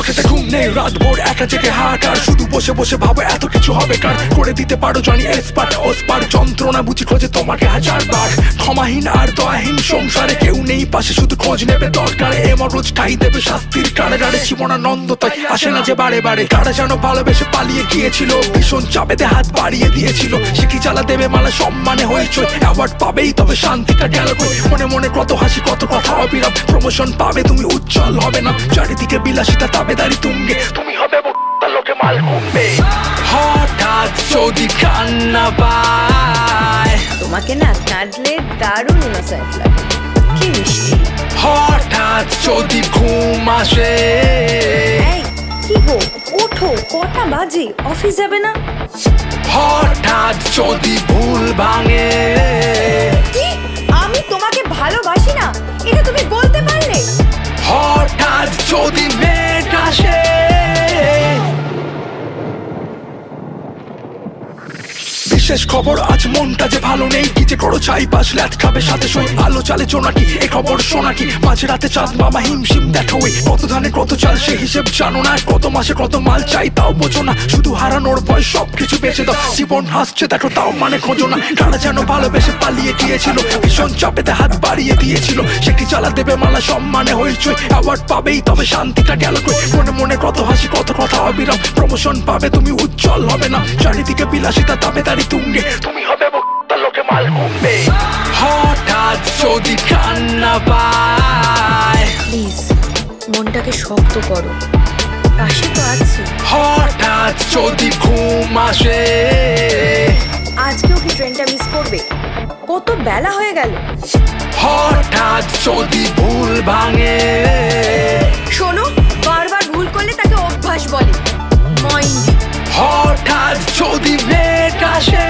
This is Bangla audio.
চোখেতে ঘুম নেই, রাত ভোর একা জেগে হাহাকার, শুধু বসে বসে ভাবো এত কিছু হবে কার। করে দিতে পারো জানি এসপার ওসপার, যন্ত্রণা বুঝি খোঁজে তোমাকে হাজারবার। ক্ষমাহীন আর দয়াহীন সংসারে কেউ নেই পাশে, শুধু খোঁজ নেবে দরকারে। এমন রোজ ঠাই দেবে শাস্তির কারে গাড়ে, জীবনানন্দ তাই আসে না যে বারে বারে। কারা যেন ভালোবেসে পালিয়ে গিয়েছিল, ভীষণ চাপেতে হাত বাড়িয়ে দিয়েছিল। সে কি জ্বালা দেবে মালা সম্মানে হয়েছে, অ্যাওয়ার্ড পাবেই তবে শান্তিটা গেল কই। মনে মনে কত হাসি কত কথা অবিরাম, প্রমোশন পাবে তুমি উজ্জ্বল হবে না। চারিদিকে বিলাসিতা তাবেদারি তুঙ্গে, তুমি হবে লোকে মাল কমবে। হঠাৎ যদি কান্না পায়, তোমাকে না কাঁদলে দারুণ ইনোসেন্ট লাগে, কি মিষ্টি। হঠাৎ যদি ঘুম আসে, এই কি গো ওঠো, কটা বাজে, অফিস যাবে না? হঠাৎ যদি ভুল ভাঙে, কি আমি তোমাকে ভালোবাসি না এটা তুমি বলতে পারলে? হঠাৎ যদি মেঘ আসে, বিশেষ খবর আজ মনটা যে ভালো নেই। কি যে করো চাই পাশ ল্যাথ খাবে সাথে সই, আলো চালে জোনাকি এ খবর শোনা কি। মাঝে রাতে চাঁদ মামা হিমশিম দেখা ওই, কত ধানে কত চাল সে হিসেব জানো না। কত মাসে কত মাল চাই তাও বোঝো না, শুধু হারানোর ভয় সবকিছু বেঁচে দাও। জীবন হাসছে দেখো তাও মানে খোঁজো না। কারা যেন ভালোবেসে পালিয়ে গিয়েছিল, ভীষণ চাপেতে হাত বাড়িয়ে দিয়েছিল। সে কি জ্বালা দেবে মালা সম্মানে হয়েছে, অ্যাওয়ার্ড পাবেই তবে শান্তিটা গেল কই। মনে মনে কত হাসি কত কথা অবিরাম, প্রমোশন পাবে তুমি উজ্জ্বল হবে না। চারিদিকে বিলাসিতা তাবেদারি তুঙ্গে, তুমি হবে লোকে মাল কমবে। হঠাৎ যদি কান্না পায়, প্লিজ মনটাকে শক্ত করো, পাশে তো আছি। হঠাৎ যদি ঘুম আসে, আজকেও কি ট্রেনটা মিস করবে? কত বেলা হয়ে গেল। হঠাৎ যদি ভুল ভাঙে, শোনো বারবার ভুল করলে তাকে অভ্যাস বলে। মাইন্ড। হঠাৎ যদি মেঘ আসে,